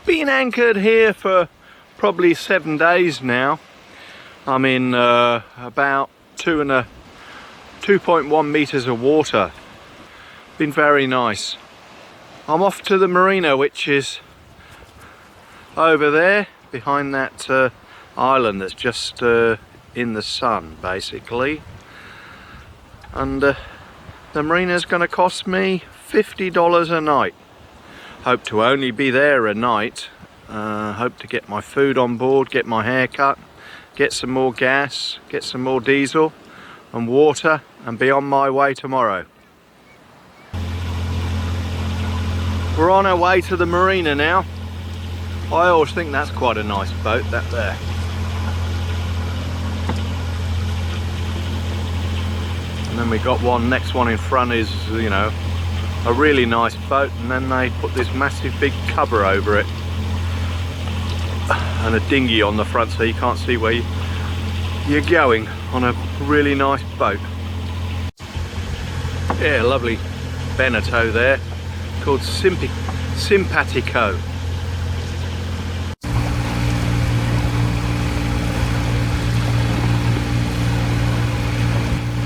been anchored here for probably 7 days now. I'm in about 2.1 meters of water. Been very nice. I'm off to the marina, which is over there behind that island that's just in the sun basically, and the marina is going to cost me $50 a night. Hope to only be there a night. Hope to get my food on board, get my hair cut, get some more gas, get some more diesel and water, and be on my way tomorrow. We're on our way to the marina now. I always think that's quite a nice boat, that there. And then we got one, next one in front is, you know, a really nice boat, and then they put this massive big cover over it and a dinghy on the front so you can't see where you're going on a really nice boat. Yeah, lovely Beneteau there, called Simpatico.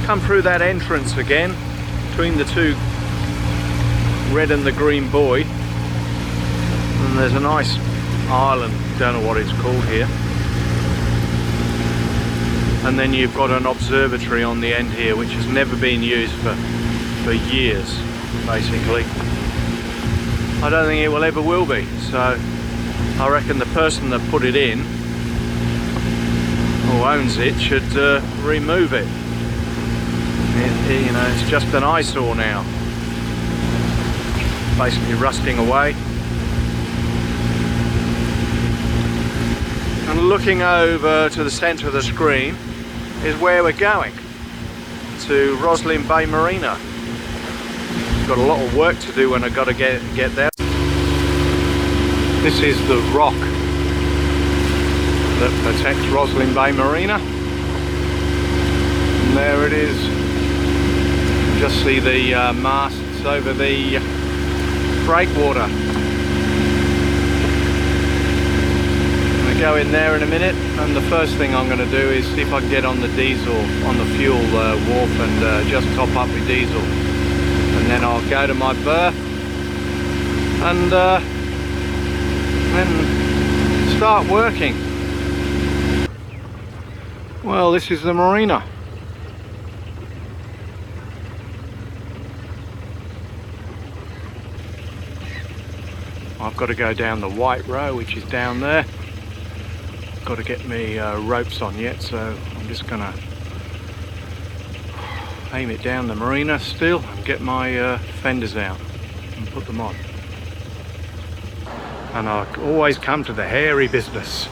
Come through that entrance again between the two red and the green buoy, and there's a nice island, don't know what it's called here, and then you've got an observatory on the end here which has never been used for years basically. I don't think it will ever will be, so I reckon the person that put it in or owns it should remove it. You know, it's just an eyesore now, basically rusting away. And looking over to the centre of the screen is where we're going, to Rosslyn Bay Marina. Got a lot of work to do when I got to get there. This is the rock that protects Rosslyn Bay Marina, and there it is. Just see the masts over the breakwater. I'm going to go in there in a minute, and the first thing I'm going to do is see if I can get on the diesel, on the fuel wharf, and just top up with diesel. And then I'll go to my berth and then start working. Well, this is the marina. I've got to go down the white row, which is down there. Got to get me ropes on yet, so I'm just going to aim it down the marina still and get my fenders out and put them on. And I always come to the hairy business.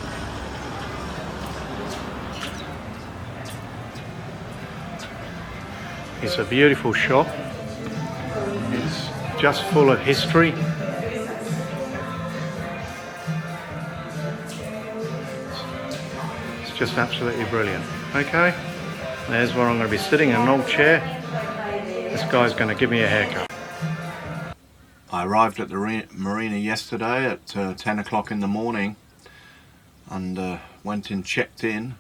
It's a beautiful shop. It's just full of history. It's just absolutely brilliant. Okay, there's where I'm going to be sitting in an old chair. This guy's going to give me a haircut. I arrived at the marina yesterday at 10 o'clock in the morning, and went and checked in,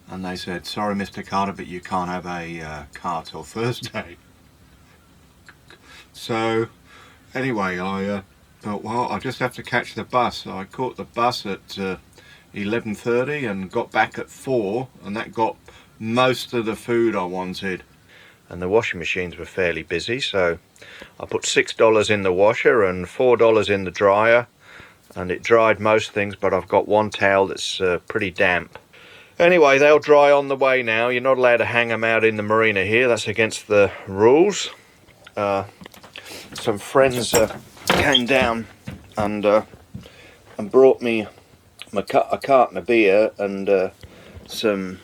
and they said, sorry Mr. Carter, but you can't have a car till Thursday. So anyway, I thought, well, I'll just have to catch the bus. So I caught the bus at 11:30 and got back at 4, and that got most of the food I wanted. And the washing machines were fairly busy, so I put $6 in the washer and $4 in the dryer, and it dried most things, but I've got one towel that's pretty damp. Anyway, they'll dry on the way now. You're not allowed to hang them out in the marina here, that's against the rules. Some friends came down and brought me a carton of beer and some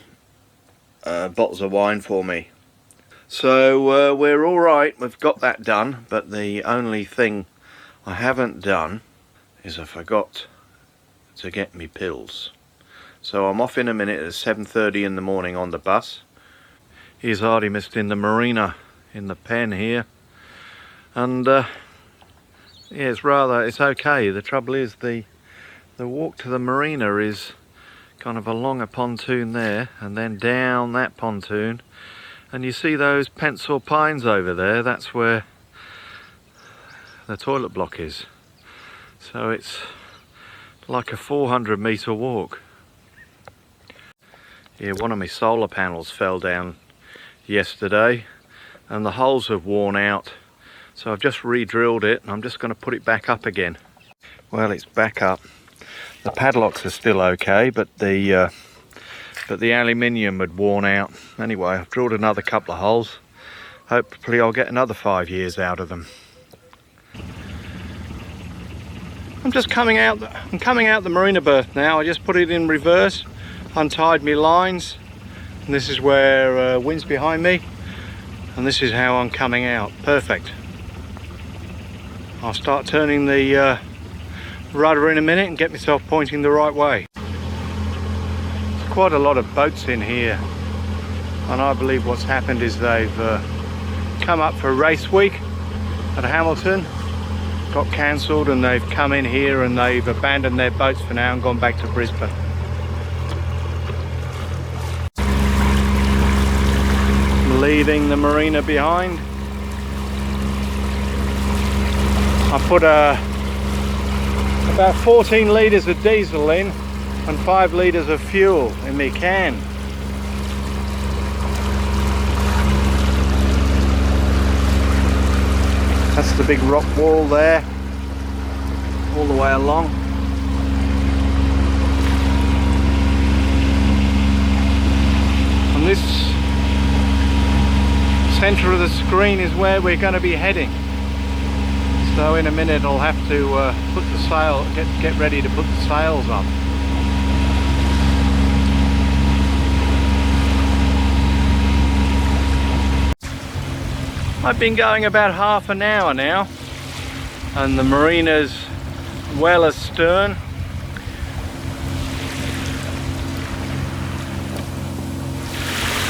bottles of wine for me. So we're all right, we've got that done, but the only thing I haven't done is I forgot to get me pills. So I'm off in a minute at 7:30 in the morning on the bus. Here's Artemis in the marina, in the pen here, and yeah, it's okay. The trouble is the the walk to the marina is kind of along a pontoon there and then down that pontoon, and you see those pencil pines over there. That's where the toilet block is. So it's like a 400-metre walk. Yeah, one of my solar panels fell down yesterday and the holes have worn out, so I've just re-drilled it and I'm just going to put it back up again. Well, it's back up. The padlocks are still okay, but the aluminium had worn out. Anyway, I've drilled another couple of holes. Hopefully I'll get another 5 years out of them. I'm coming out the marina berth now. I just put it in reverse, untied my lines, and this is where wind's behind me, and this is how I'm coming out. Perfect. I'll start turning the rudder in a minute and get myself pointing the right way. There's quite a lot of boats in here, and I believe what's happened is they've come up for race week at Hamilton, got cancelled, and they've come in here and they've abandoned their boats for now and gone back to Brisbane. Leaving the marina behind. I put about 14 litres of diesel in and 5 litres of fuel in my can. That's the big rock wall there, all the way along. And this centre of the screen is where we're going to be heading. So in a minute I'll have to put the sail, get ready to put the sails up. I've been going about half an hour now, and the marina's well astern.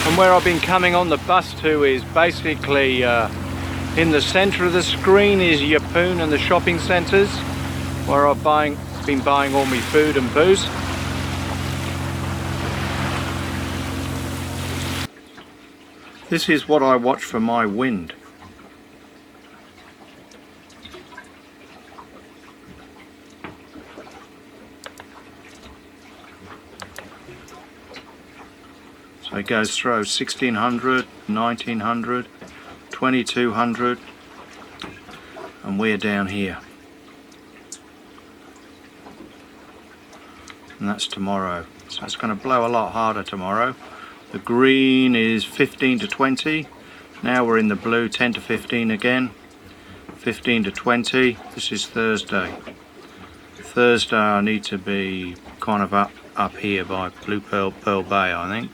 And where I've been coming on the bus to is basically in the centre of the screen is Yeppoon and the shopping centres, where I've been buying all my food and booze. This is what I watch for my wind. So it goes through 1600, 1900, 2200, and we're down here. And that's tomorrow. So it's going to blow a lot harder tomorrow. The green is 15 to 20. Now we're in the blue, 10 to 15 again. 15 to 20. This is Thursday. Thursday I need to be kind of up here by Pearl Bay, I think,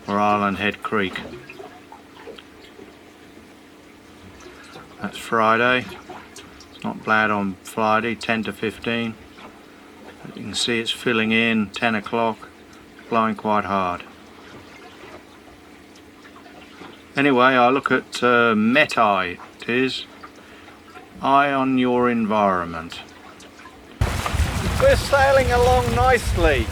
or Island Head Creek. That's Friday. It's not bad on Friday, 10 to 15. You can see it's filling in, 10 o'clock, blowing quite hard. Anyway, I look at METI, it is, Eye on Your Environment. We're sailing along nicely.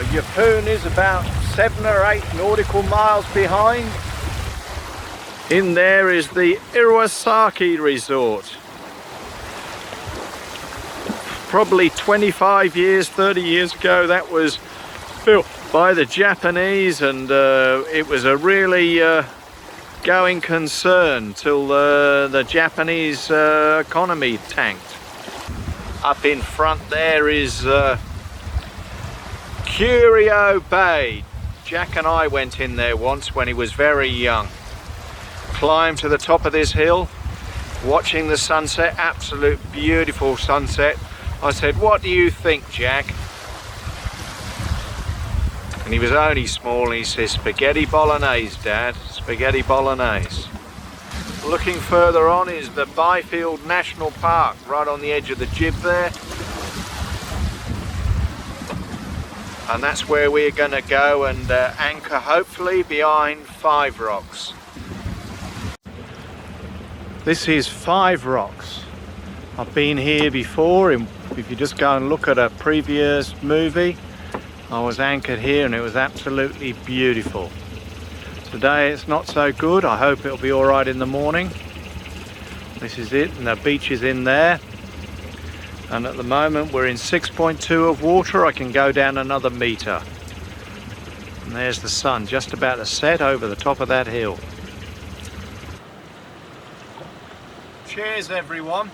Yeppoon is about 7 or 8 nautical miles behind. In there is the Iwasaki Resort. Probably 25 years, 30 years ago, that was built by the Japanese, and it was a really going concern till the Japanese economy tanked. Up in front there is Curio Bay. Jack and I went in there once when he was very young. Climbed to the top of this hill, watching the sunset, absolute beautiful sunset. I said, "What do you think, Jack?" And he was only small, and he says, "Spaghetti bolognese, Dad, spaghetti bolognese." Looking further on is the Byfield National Park, right on the edge of the jib there. And that's where we're going to go and anchor, hopefully, behind Five Rocks. This is Five Rocks. I've been here before If you just go and look at a previous movie, I was anchored here and it was absolutely beautiful. Today it's not so good. I hope it'll be all right in the morning. This is it, and the beach is in there. And at the moment we're in 6.2 of water. I can go down another metre. And there's the sun just about to set over the top of that hill. Cheers everyone.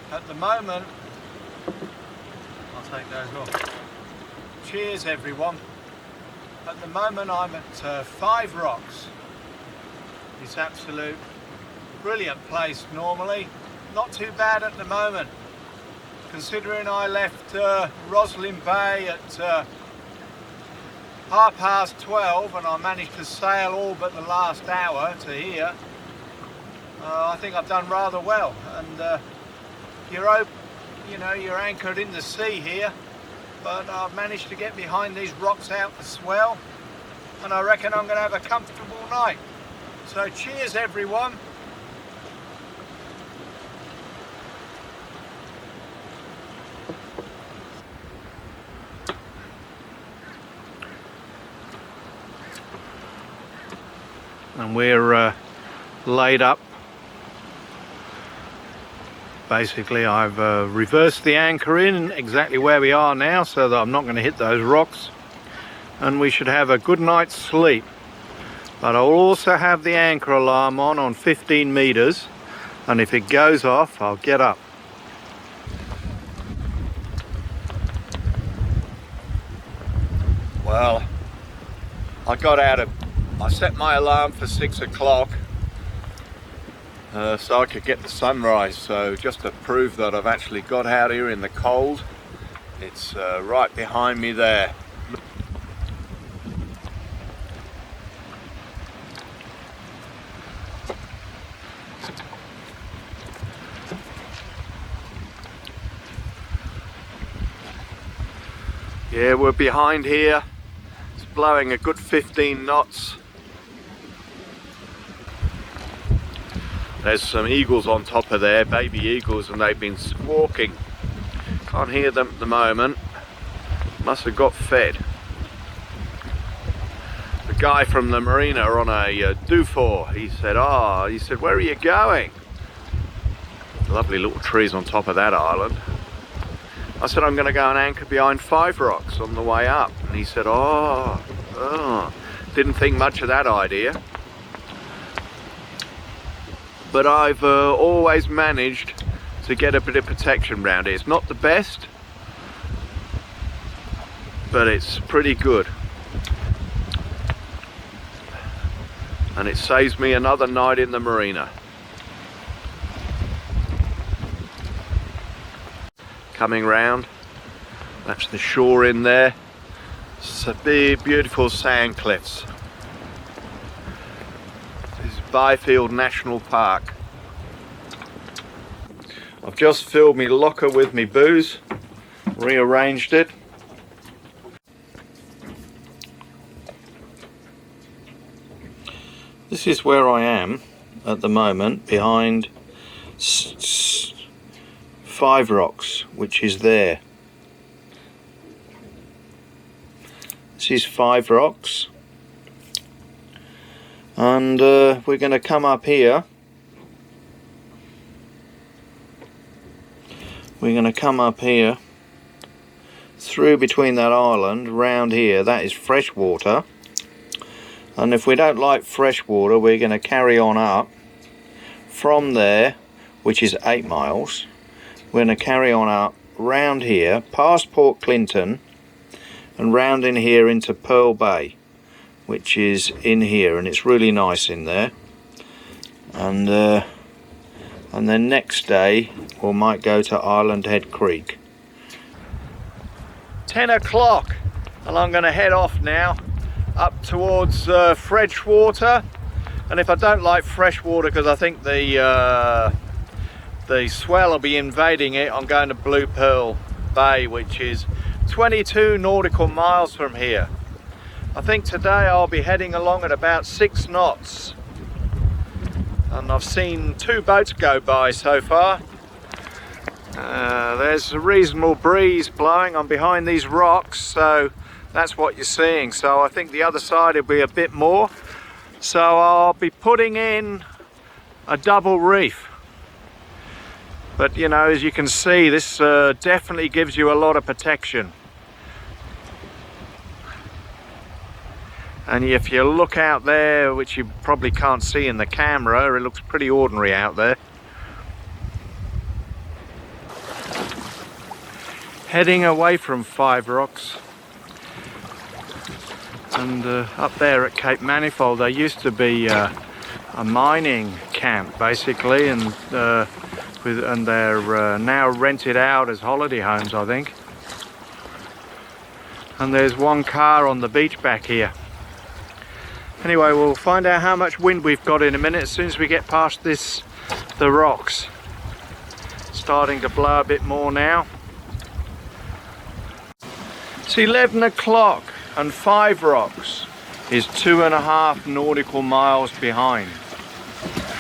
At the moment, I'll take those off. Cheers everyone. At the moment I'm at 5 Rocks. It's absolute brilliant place normally. Not too bad at the moment. Considering I left Rosslyn Bay at 12:30 and I managed to sail all but the last hour to here, I think I've done rather well. And you're anchored in the sea here, but I've managed to get behind these rocks out the swell, and I reckon I'm going to have a comfortable night. So cheers everyone. And we're laid up. Basically I've reversed the anchor in exactly where we are now so that I'm not going to hit those rocks, and we should have a good night's sleep. But I'll also have the anchor alarm on 15 meters, and if it goes off I'll get up. Well, I set my alarm for 6 o'clock so I could get the sunrise. So just to prove that I've actually got out here in the cold, it's right behind me there. Yeah, we're behind here. It's blowing a good 15 knots. There's some eagles on top of there, baby eagles, and they've been squawking. Can't hear them at the moment. Must have got fed. The guy from the Marina on a Dufour, he said, where are you going? Lovely little trees on top of that island. I said, I'm going to go and anchor behind 5 Rocks on the way up. And he said, didn't think much of that idea. But I've always managed to get a bit of protection around it. It's not the best, but it's pretty good. And it saves me another night in the Marina. Coming round, that's the shore in there. It's a big, beautiful sand cliffs. This is Byfield National Park. I've just filled my locker with my booze, rearranged it. This is where I am at the moment, behind 5 Rocks, which is there. This is 5 Rocks, and we're going to come up here. We're going to come up here through between that island, round here. That is fresh water, and if we don't like fresh water, we're going to carry on up from there, which is 8 miles. We're going to carry on up round here past Port Clinton and round in here into Pearl Bay, which is in here, and it's really nice in there. And then next day we might go to Island Head Creek. 10 o'clock, and I'm going to head off now up towards Freshwater. And if I don't like fresh water, because I think the swell will be invading it, I'm going to Blue Pearl Bay, which is 22 nautical miles from here. I think today I'll be heading along at about 6 knots. And I've seen 2 boats go by so far. there's a reasonable breeze blowing. I'm behind these rocks, so that's what you're seeing. So I think the other side will be a bit more. So I'll be putting in a double reef. But you know, as you can see, this definitely gives you a lot of protection. And if you look out there, which you probably can't see in the camera, it looks pretty ordinary out there. Heading away from Five Rocks. And up there at Cape Manifold, there used to be a mining camp, basically, and they're now rented out as holiday homes, I think. And there's one car on the beach back here. Anyway, we'll find out how much wind we've got in a minute as soon as we get past the rocks. It's starting to blow a bit more now. It's 11 o'clock and Five Rocks is 2.5 nautical miles behind.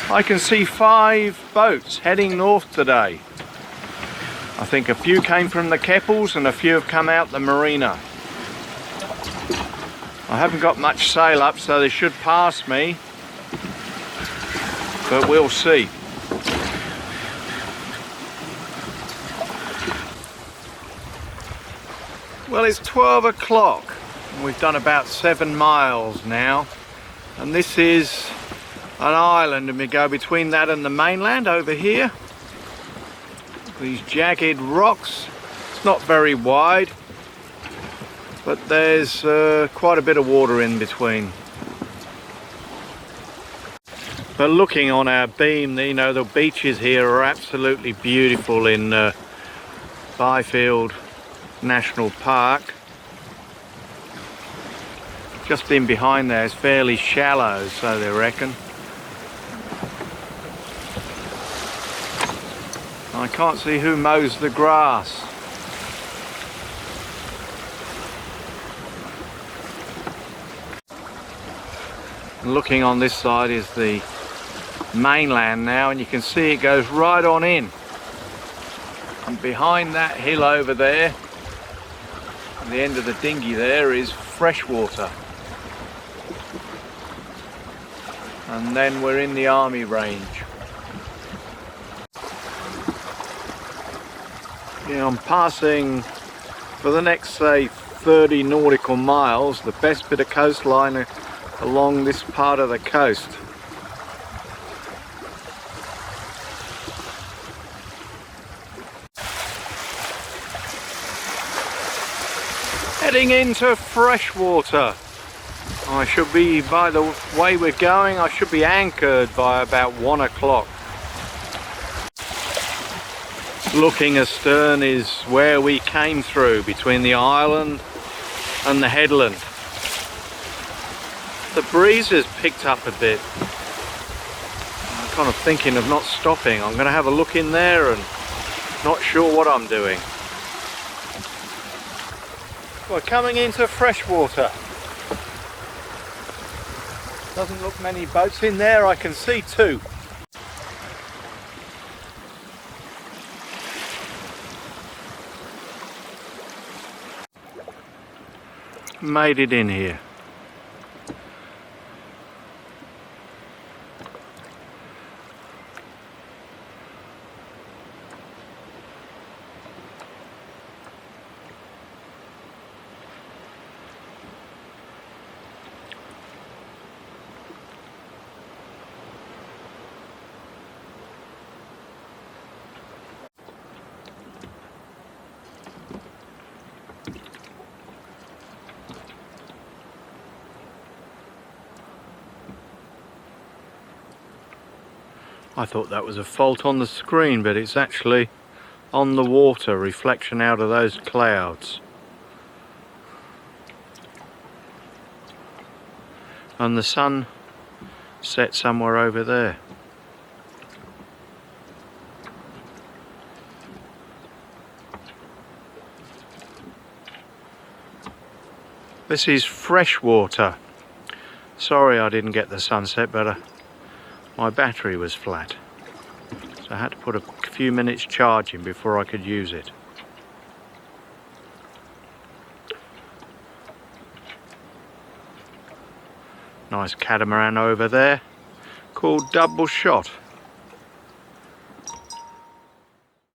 I can see 5 boats heading north today. I think a few came from the Keppels and a few have come out the Marina. I haven't got much sail up, so they should pass me, but we'll see. Well, it's 12 o'clock and we've done about 7 miles now, and this is an island, and we go between that and the mainland over here. These jagged rocks. It's not very wide, but there's quite a bit of water in between. But looking on our beam, you know, the beaches here are absolutely beautiful in Byfield National Park. Just in behind there is fairly shallow, so they reckon. I can't see who mows the grass. Looking on this side is the mainland now, and you can see it goes right on in. And behind that hill over there, at the end of the dinghy there, is freshwater. And then we're in the Army Range. Yeah, I'm passing for the next, say, 30 nautical miles, the best bit of coastline along this part of the coast. Heading into freshwater. I should be, by the way we're going, I should be anchored by about 1 o'clock. Looking astern is where we came through, between the island and the headland. The breeze has picked up a bit. I'm kind of thinking of not stopping. I'm going to have a look in there and not sure what I'm doing. We're coming into freshwater. Doesn't look many boats in there. I can see 2. Made it in here. I thought that was a fault on the screen, but it's actually on the water, reflection out of those clouds. And the sun set somewhere over there. This is freshwater. Sorry I didn't get the sunset, but my battery was flat. So I had to put a few minutes charging before I could use it. Nice catamaran over there called Double Shot.